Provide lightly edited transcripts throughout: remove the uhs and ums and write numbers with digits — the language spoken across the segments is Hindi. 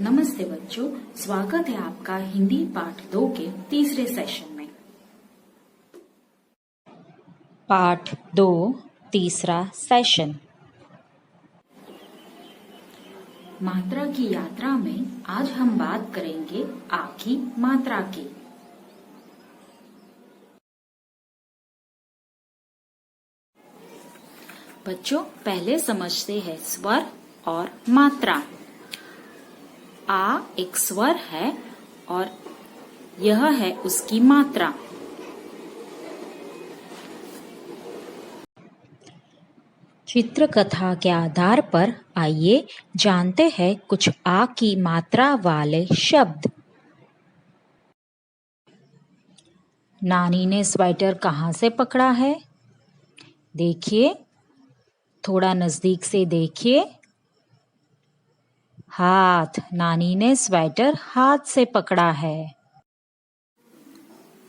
नमस्ते बच्चों, स्वागत है आपका हिंदी पाठ 2 के तीसरे सेशन में। पाठ 2 तीसरा सेशन। मात्रा की यात्रा में आज हम बात करेंगे आ की मात्रा की। बच्चों, पहले समझते हैं स्वर और मात्रा। आ एक स्वर है और यह है उसकी मात्रा। चित्रकथा के आधार पर आइए जानते हैं कुछ आ की मात्रा वाले शब्द। नानी ने स्वेटर कहाँ से पकड़ा है? देखिए, थोड़ा नजदीक से देखिए। हाथ, नानी ने स्वेटर हाथ से पकड़ा है।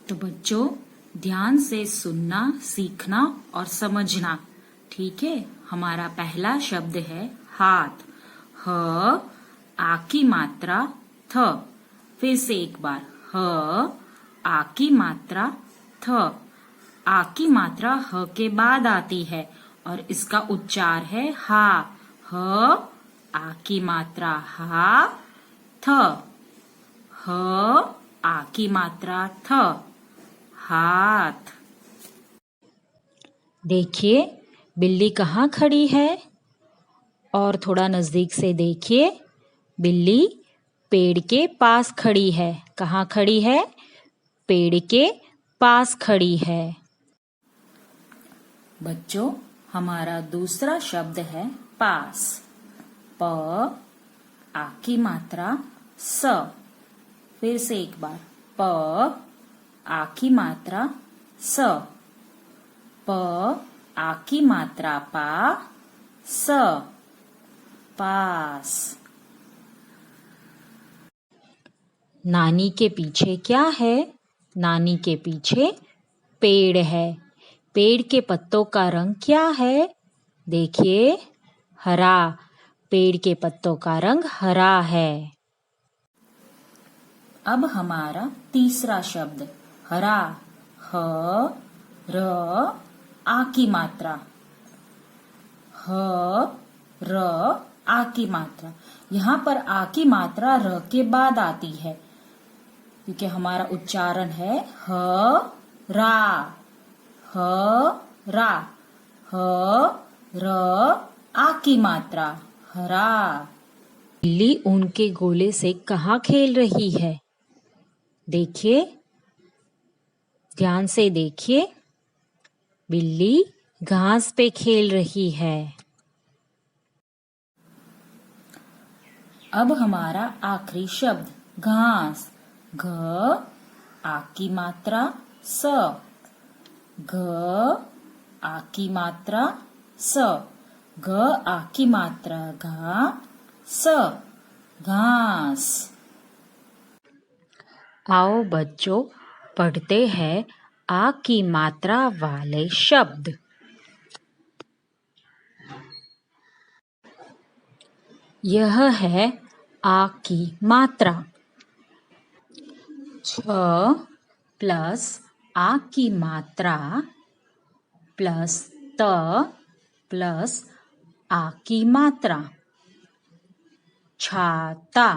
तो बच्चों, ध्यान से सुनना, सीखना और समझना, ठीक है। हमारा पहला शब्द है हाथ। ह आ की मात्रा थ। फिर से एक बार, ह आ की मात्रा थ। आ की मात्रा ह के बाद आती है और इसका उच्चार है हा। ह आ की मात्रा हा थ। ह आ की मात्रा थ, हाथ। देखिए, बिल्ली कहाँ खड़ी है? और थोड़ा नजदीक से देखिए। बिल्ली पेड़ के पास खड़ी है। कहाँ खड़ी है? पेड़ के पास खड़ी है। बच्चों, हमारा दूसरा शब्द है पास। प आ की मात्रा स। फिर से एक बार, प आ की मात्रा स। प आ की मात्रा पा स, पास। नानी के पीछे क्या है? नानी के पीछे पेड़ है। पेड़ के पत्तों का रंग क्या है? देखिए, हरा। पेड़ के पत्तों का रंग हरा है। अब हमारा तीसरा शब्द हरा। ह र आ की मात्रा। ह र आ की मात्रा। यहाँ पर आ की मात्रा र के बाद आती है, क्योंकि हमारा उच्चारण है ह रा। ह रा। ह र आ की मात्रा हरा। बिल्ली ऊन के गोले से कहाँ खेल रही है? देखिए, ध्यान से देखिए। बिल्ली घास पे खेल रही है। अब हमारा आखिरी शब्द घास। घ आ की मात्रा स। घ आ की मात्रा स। घ आ की मात्रा घा स, घास। आओ बच्चों, पढ़ते हैं आ की मात्रा वाले शब्द। यह है आ की मात्रा। छ प्लस आ की मात्रा प्लस त प्लस आ की मात्रा, छाता।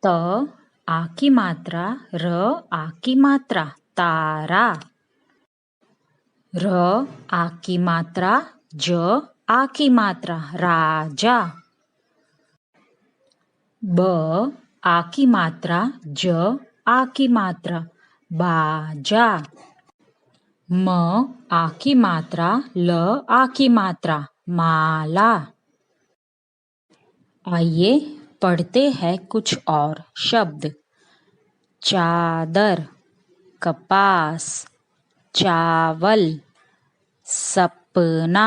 त आ की मात्रा, र आ की मात्रा, तारा। र आ की मात्रा, ज आ की मात्रा, राजा। ब आ की मात्रा, ज आ की मात्रा, बाजा। म आ की मात्रा, ल आ की मात्रा, माला। आइए पढ़ते हैं कुछ और शब्द। चादर, कपास, चावल, सपना।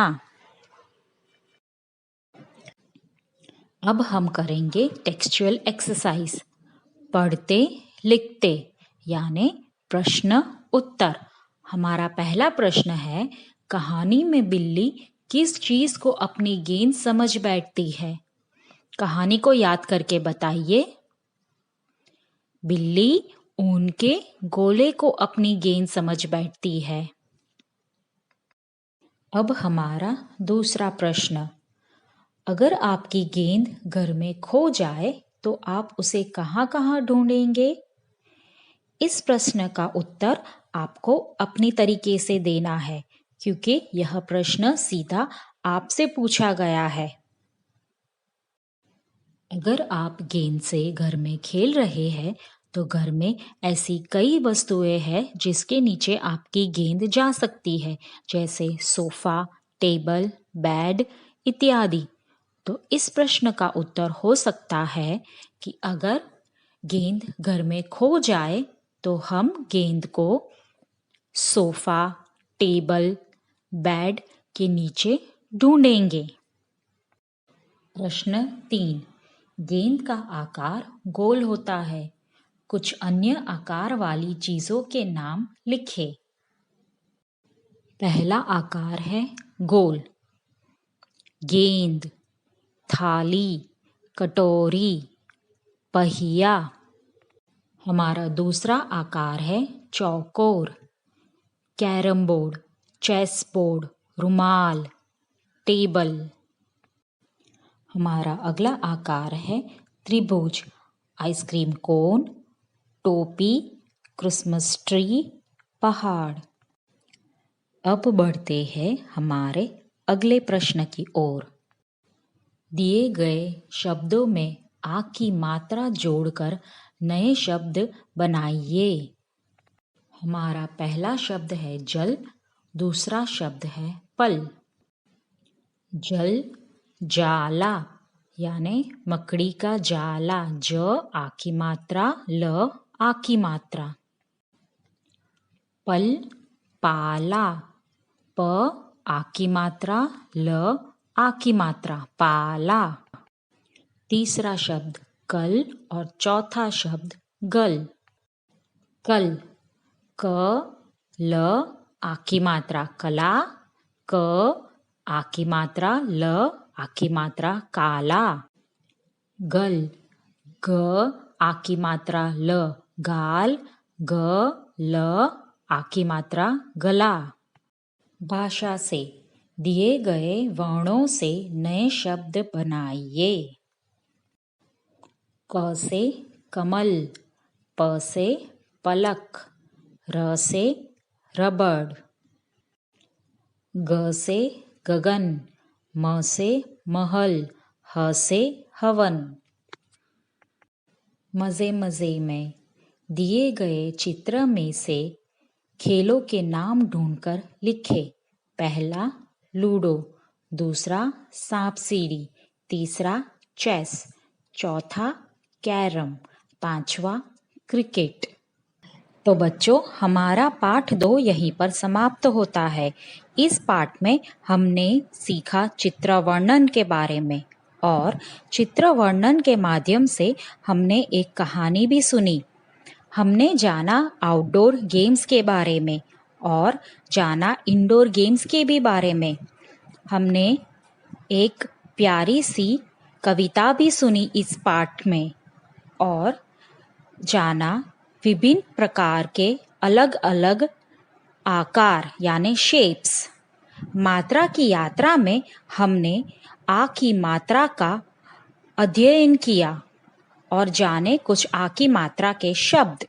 अब हम करेंगे टेक्सचुअल एक्सरसाइज, पढ़ते लिखते यानी प्रश्न उत्तर। हमारा पहला प्रश्न है, कहानी में बिल्ली किस चीज को अपनी गेंद समझ बैठती है? कहानी को याद करके बताइए। बिल्ली ऊन के गोले को अपनी गेंद समझ बैठती है। अब हमारा दूसरा प्रश्न, अगर आपकी गेंद घर में खो जाए तो आप उसे कहाँ ढूंढेंगे? इस प्रश्न का उत्तर आपको अपनी तरीके से देना है, क्योंकि यह प्रश्न सीधा आपसे पूछा गया है। अगर आप गेंद से घर में खेल रहे हैं तो घर में ऐसी कई वस्तुएं हैं जिसके नीचे आपकी गेंद जा सकती है, जैसे सोफा, टेबल, बेड इत्यादि। तो इस प्रश्न का उत्तर हो सकता है कि अगर गेंद घर में खो जाए तो हम गेंद को सोफा, टेबल, बेड के नीचे ढूंढेंगे। प्रश्न 3, गेंद का आकार गोल होता है। कुछ अन्य आकार वाली चीजों के नाम लिखें। पहला आकार है गोल। गेंद, थाली, कटोरी, पहिया। हमारा दूसरा आकार है चौकोर। कैरम बोर्ड, चेस बोर्ड, रुमाल, टेबल। हमारा अगला आकार है त्रिभुज। आइसक्रीम कोन, टोपी, क्रिसमस ट्री, पहाड़। अब बढ़ते हैं हमारे अगले प्रश्न की ओर। दिए गए शब्दों में आ की मात्रा जोड़कर नए शब्द बनाइए। हमारा पहला शब्द है जल, दूसरा शब्द है पल। जल, जाला यानी मकड़ी का जाला, ज आ की मात्रा, ल आ की मात्रा। पल, पाला, प आ की मात्रा, ल आ की मात्रा, पाला। तीसरा शब्द कल और चौथा शब्द गल। कल, क ल आ की मात्रा, कला, क आ की मात्रा, ल आ की मात्रा, काला। गल, ग आ की मात्रा, ल, गाल, ग ल आ की मात्रा, गला। भाषा से दिए गए वर्णों से नए शब्द बनाइए। क से कमल, प से पलक, र से रबड़, ग से गगन, म से महल, ह से हवन। मजे मजे में दिए गए चित्र में से खेलों के नाम ढूंढकर लिखें। पहला लूडो, दूसरा सांप सीढ़ी, तीसरा चेस, चौथा कैरम, पांचवा क्रिकेट। तो बच्चों, हमारा पाठ 2 यहीं पर समाप्त होता है। इस पाठ में हमने सीखा चित्र वर्णन के बारे में, और चित्र वर्णन के माध्यम से हमने एक कहानी भी सुनी। हमने जाना आउटडोर गेम्स के बारे में और जाना इंडोर गेम्स के भी बारे में। हमने एक प्यारी सी कविता भी सुनी इस पाठ में, और जाना विभिन्न प्रकार के अलग अलग आकार यानी शेप्स। मात्रा की यात्रा में हमने आ की मात्रा का अध्ययन किया और जाने कुछ आ की मात्रा के शब्द।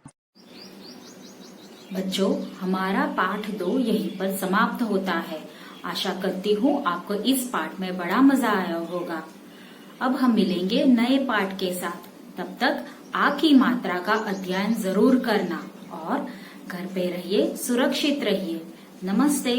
बच्चों, हमारा पाठ 2 यहीं पर समाप्त होता है। आशा करती हूँ आपको इस पाठ में बड़ा मजा आया होगा। अब हम मिलेंगे नए पाठ के साथ। तब तक आ की मात्रा का अध्ययन जरूर करना और घर पे रहिए, सुरक्षित रहिए। नमस्ते।